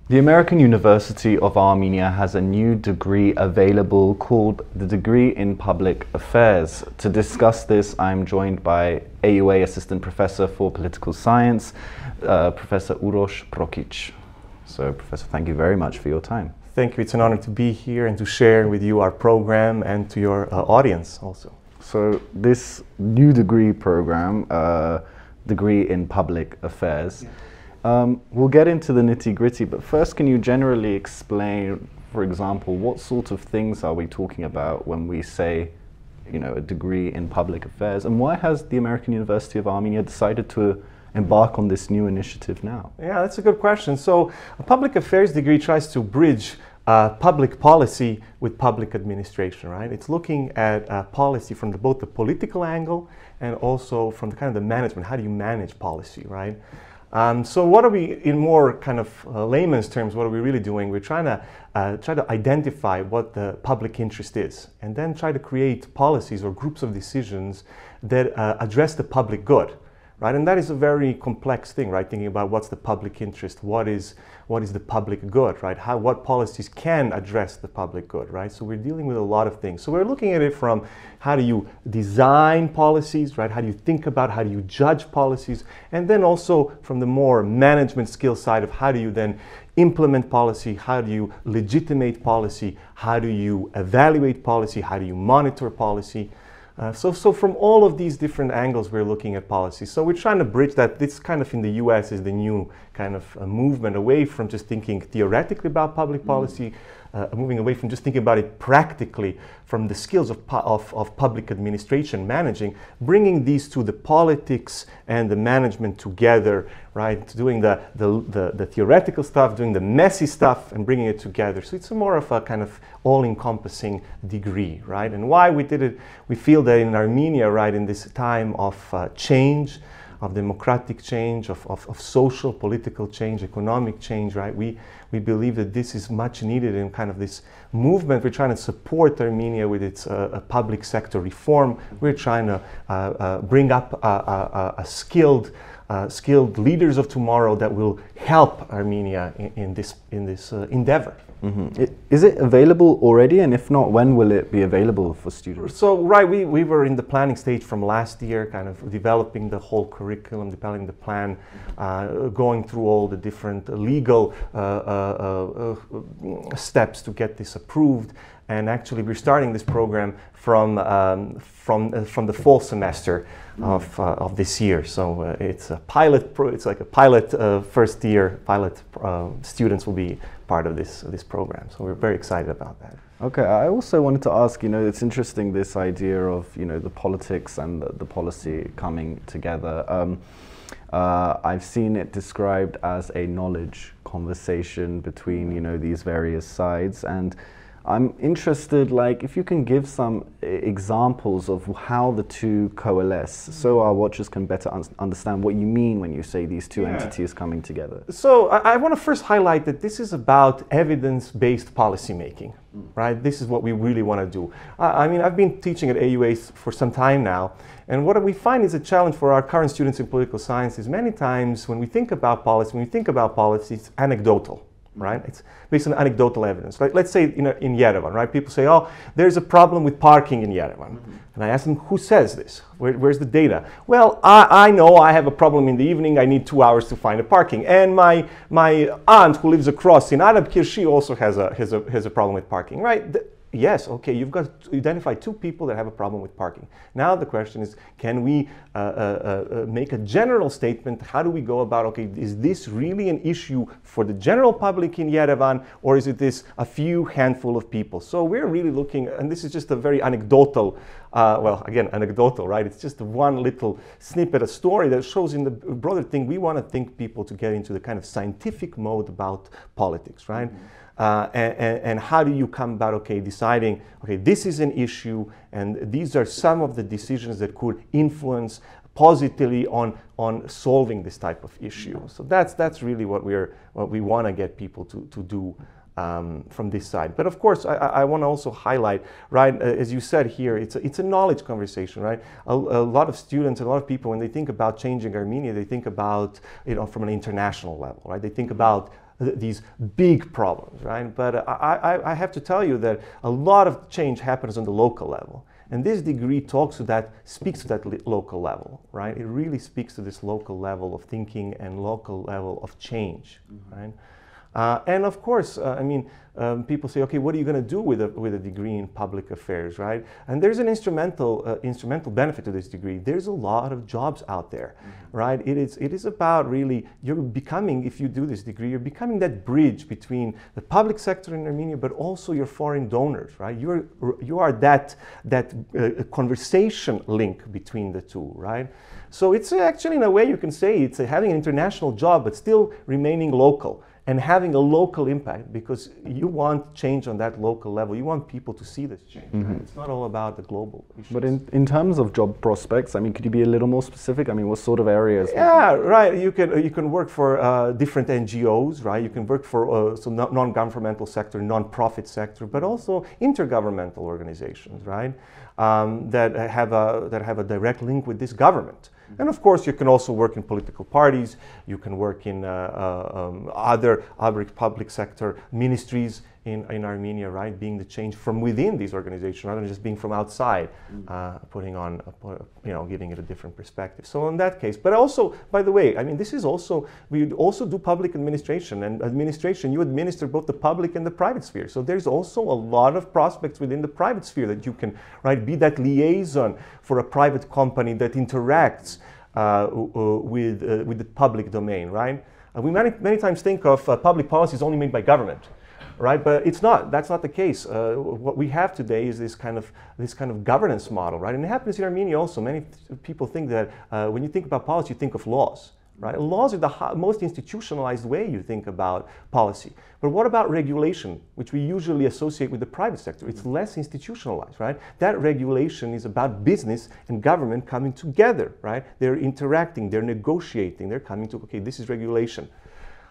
The American University of Armenia has a new degree available called the Degree in Public Affairs. To discuss this, I'm joined by AUA Assistant Professor for Political Science, Professor Uroš Prokić. So, Professor, thank you very much for your time. Thank you. It's an honor to be here and to share with you our program and to your audience also. So, this new degree program, Degree in Public Affairs, we'll get into the nitty-gritty, but first, can you generally explain, for example, what sort of things are we talking about when we say, you know, a degree in public affairs, and why has the American University of Armenia decided to embark on this new initiative now? Yeah, that's a good question. So, a public affairs degree tries to bridge public policy with public administration, right? It's looking at policy from both the political angle and also from the kind of the management. How do you manage policy, right? So what are we, in more kind of layman's terms, what are we really doing? We're trying to identify what the public interest is and then try to create policies or groups of decisions that address the public good, right? And that is a very complex thing, right? Thinking about what's the public interest, what is the public good, right? What policies can address the public good, right? So we're dealing with a lot of things. So we're looking at it from how do you design policies, right? How do you think about, how do you judge policies? And then also from the more management skill side of how do you then implement policy, how do you legitimate policy, how do you evaluate policy, how do you monitor policy? So from all of these different angles, we're looking at policy. So we're trying to bridge that. This kind of in the US is the new kind of movement away from just thinking theoretically about public policy, moving away from just thinking about it practically from the skills of public administration, managing, bringing these to the politics and the management together, right? Doing the theoretical stuff, doing the messy stuff and bringing it together. So it's more of a kind of all-encompassing degree, right? And why we did it, we feel that in Armenia, right, in this time of change, of democratic change, of social, political change, economic change, right? We believe that this is much needed in kind of this movement. We're trying to support Armenia with its public sector reform. We're trying to bring up skilled leaders of tomorrow that will help Armenia in this endeavor. Mm-hmm. Is it available already, and if not, when will it be available for students? So, right, we were in the planning stage from last year, kind of developing the whole curriculum, developing the plan, going through all the different legal steps to get this approved. And actually, we're starting this program from the fall semester of this year. So it's a pilot. It's like a pilot first year pilot. Students will be part of this program. So we're very excited about that. Okay, I also wanted to ask. You know, it's interesting this idea of the politics and the policy coming together. I've seen it described as a knowledge conversation between these various sides, and I'm interested, like, if you can give some examples of how the two coalesce, so our watchers can better understand what you mean when you say these two entities coming together. So I want to first highlight that this is about evidence-based policymaking, right? This is what we really want to do. I mean, I've been teaching at AUA for some time now, and what we find is a challenge for our current students in political science is many times when we think about policy, it's anecdotal. Right? It's based on anecdotal evidence. Like, let's say in Yerevan, right? People say, oh, there's a problem with parking in Yerevan. And I ask them, who says this? Where's the data? Well, I know I have a problem in the evening. I need 2 hours to find a parking. And my aunt who lives across in Arabkir, she also has a problem with parking, right? Yes, okay, you've got to identify 2 people that have a problem with parking. Now the question is, can we make a general statement? How do we go about, okay, is this really an issue for the general public in Yerevan, or is it a few handful of people? So we're really looking, and this is just a very anecdotal, well, again, anecdotal, right? It's just one little snippet, a story that shows in the broader thing, we want to think people to get into the kind of scientific mode about politics, right? And how do you come about, okay, deciding, okay, this is an issue, and these are some of the decisions that could influence positively on solving this type of issue. So that's really what we want to get people to do from this side. But of course, I want to also highlight, right, as you said here, it's a knowledge conversation, right? A lot of students, a lot of people, when they think about changing Armenia, they think about, from an international level, right? They think about these big problems, right? But I have to tell you that a lot of change happens on the local level. And this degree talks to that, speaks to that local level, right? It really speaks to this local level of thinking and local level of change, right? And of course, I mean, people say, okay, what are you going to do with a degree in public affairs, right? And there's an instrumental benefit to this degree. There's a lot of jobs out there, right? It is about really, you're becoming, if you do this degree, you're becoming that bridge between the public sector in Armenia, but also your foreign donors, right? You are that conversation link between the two, right? So it's actually, in a way, you can say it's having an international job, but still remaining local. And having a local impact, because you want change on that local level. You want people to see this change. Right? It's not all about the global issues. But in terms of job prospects, I mean, could you be a little more specific? I mean, what sort of areas? Yeah, right. You can work for different NGOs, right? You can work for some non-governmental sector, non-profit sector, but also intergovernmental organizations, right? That have a direct link with this government. And of course, you can also work in political parties. You can work in other public sector ministries in Armenia, right? Being the change from within these organizations, rather than just being from outside, putting on, giving it a different perspective. So in that case, but also, by the way, I mean, this is also, we also do public administration, and administration, you administer both the public and the private sphere. So there's also a lot of prospects within the private sphere that you can, right, be that liaison for a private company that interacts with the public domain, right? We many times think of public policies only made by government. Right, but it's not. That's not the case. What we have today is this kind of governance model, right? And it happens in Armenia also. Many people think that when you think about policy, you think of laws, right? Laws are the most institutionalized way you think about policy. But what about regulation, which we usually associate with the private sector? It's less institutionalized, right? That regulation is about business and government coming together, right? They're interacting, they're negotiating, they're coming to, okay, this is regulation.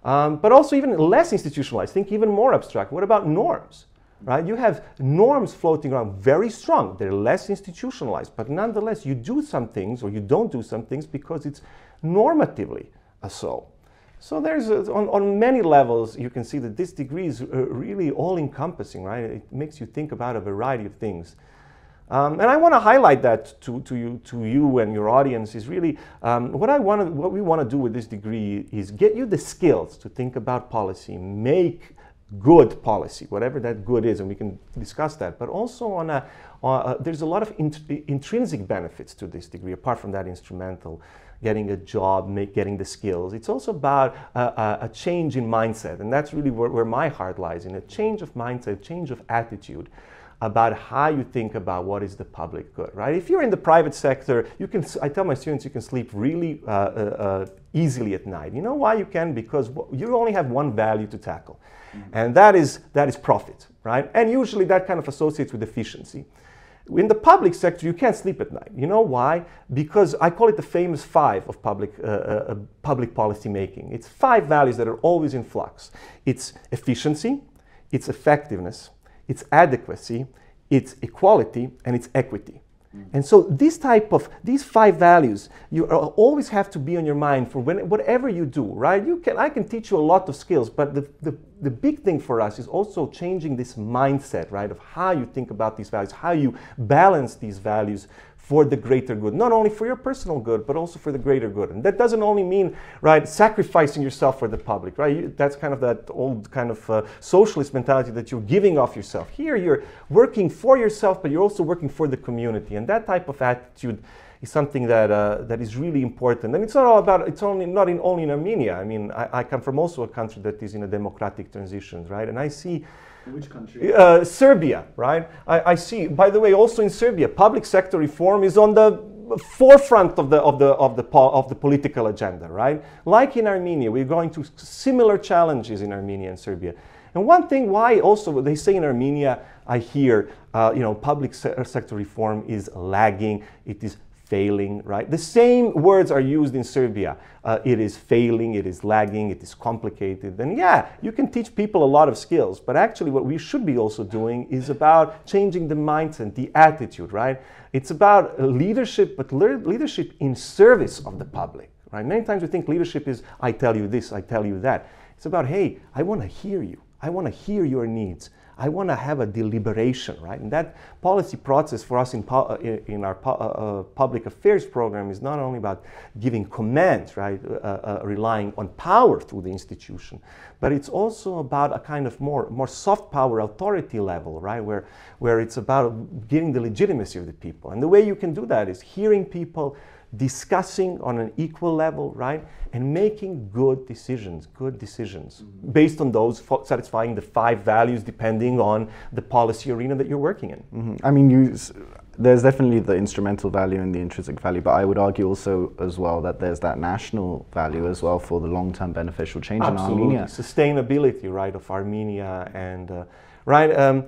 But also even less institutionalized, think even more abstract. What about norms? Right? You have norms floating around, very strong. They're less institutionalized, but nonetheless, you do some things or you don't do some things because it's normatively so. So there's, on many levels, you can see that this degree is really all-encompassing, right? It makes you think about a variety of things. And I want to highlight that to you and your audience is really what we want to do with this degree is get you the skills to think about policy, make good policy, whatever that good is, and we can discuss that. But also there's a lot of intrinsic benefits to this degree, apart from that instrumental, getting a job, getting the skills. It's also about a change in mindset, and that's really where my heart lies, in a change of mindset, change of attitude, about how you think about what is the public good, right? If you're in the private sector, I tell my students you can sleep really easily at night. You know why you can? Because you only have one value to tackle, and that is profit, right? And usually that kind of associates with efficiency. In the public sector, you can't sleep at night. You know why? Because I call it the famous 5 of public policy making. It's 5 values that are always in flux. It's efficiency, it's effectiveness, it's adequacy, it's equality, and it's equity. And so these 5 values, you always have to be on your mind for whatever you do, right? I can teach you a lot of skills, but the big thing for us is also changing this mindset, right, of how you think about these values, how you balance these values for the greater good, not only for your personal good, but also for the greater good. And that doesn't only mean, right, sacrificing yourself for the public, right? That's kind of that old kind of socialist mentality that you're giving off yourself. Here you're working for yourself, but you're also working for the community. And that type of attitude is something that is really important. And it's not all about, it's only in Armenia. I mean, I come from also a country that is in a democratic transition, right? And I see which country? Serbia, right? I see. By the way, also in Serbia, public sector reform is on the forefront of the political agenda, right? Like in Armenia, we're going through similar challenges in Armenia and Serbia. And one thing why also they say in Armenia, I hear, public sector reform is lagging. It is failing, right? The same words are used in Serbia. It is failing, it is lagging, it is complicated. And yeah, you can teach people a lot of skills, but actually what we should be also doing is about changing the mindset, the attitude, right? It's about leadership, but leadership in service of the public, right? Many times we think leadership is, I tell you this, I tell you that. It's about, hey, I want to hear you. I want to hear your needs. I want to have a deliberation, right? And that policy process for us in our public affairs program is not only about giving commands, right, relying on power through the institution, but it's also about a kind of more soft power authority level, right, where it's about giving the legitimacy of the people. And the way you can do that is hearing people, discussing on an equal level, right, and making good decisions based on those satisfying the 5 values depending on the policy arena that you're working in. I mean, there's definitely the instrumental value and the intrinsic value, but I would argue also as well that there's that national value as well for the long-term beneficial change in Armenia. Sustainability, right, of Armenia and right.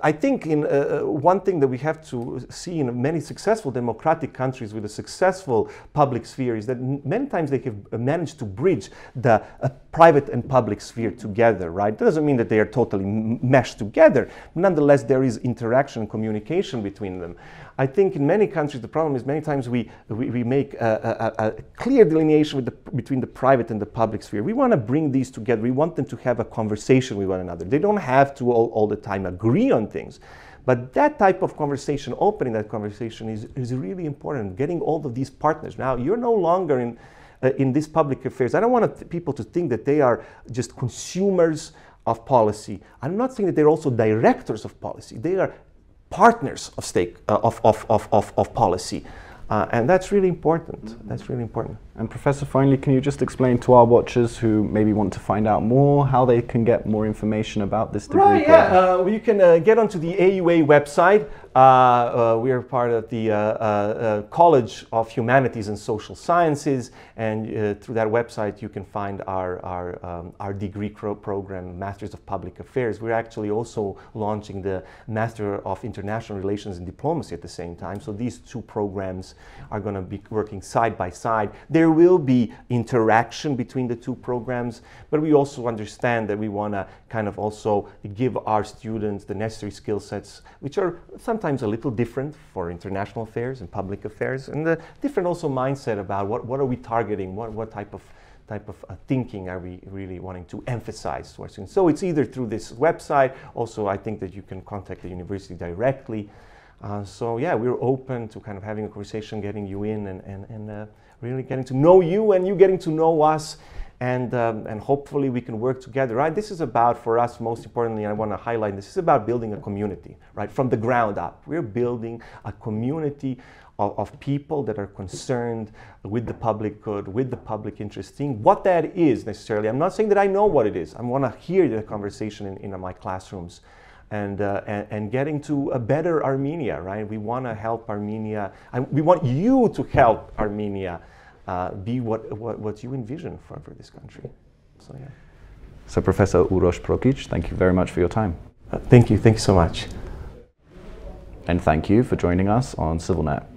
I think one thing that we have to see in many successful democratic countries with a successful public sphere is that many times they have managed to bridge the private and public sphere together, right? That doesn't mean that they are totally meshed together. Nonetheless, there is interaction and communication between them. I think in many countries the problem is many times we make a clear delineation between the private and the public sphere. We want to bring these together. We want them to have a conversation with one another. They don't have to all the time agree on things. But that type of conversation, opening that conversation is really important, getting all of these partners. Now, you're no longer in these public affairs. I don't want people to think that they are just consumers of policy. I'm not saying that they're also directors of policy. They are partners of policy. And that's really important. That's really important. And Professor, finally, can you just explain to our watchers who maybe want to find out more how they can get more information about this degree? Right, yeah. You can get onto the AUA website. We are part of the College of Humanities and Social Sciences, and through that website you can find our degree program, Masters of Public Affairs. We're actually also launching the Master of International Relations and Diplomacy at the same time. So these 2 programs are going to be working side by side. There will be interaction between the 2 programs, but we also understand that we want to kind of also give our students the necessary skill sets, which are sometimes a little different for international affairs and public affairs, and the different also mindset about what are we targeting, what type of thinking are we really wanting to emphasize to our students. So it's either through this website, also I think that you can contact the university directly. So yeah, we're open to kind of having a conversation, getting you in and really getting to know you and you getting to know us, and hopefully we can work together, right? This is about, for us, most importantly, I want to highlight, this is about building a community, right? From the ground up. We're building a community of people that are concerned with the public good, with the public interest, seeing what that is necessarily. I'm not saying that I know what it is. I want to hear the conversation in my classrooms. And getting to a better Armenia, right? We want to help Armenia. We want you to help Armenia be what you envision for this country. So yeah. So Professor Uroš Prokić, thank you very much for your time. Thank you so much. And thank you for joining us on CivilNet.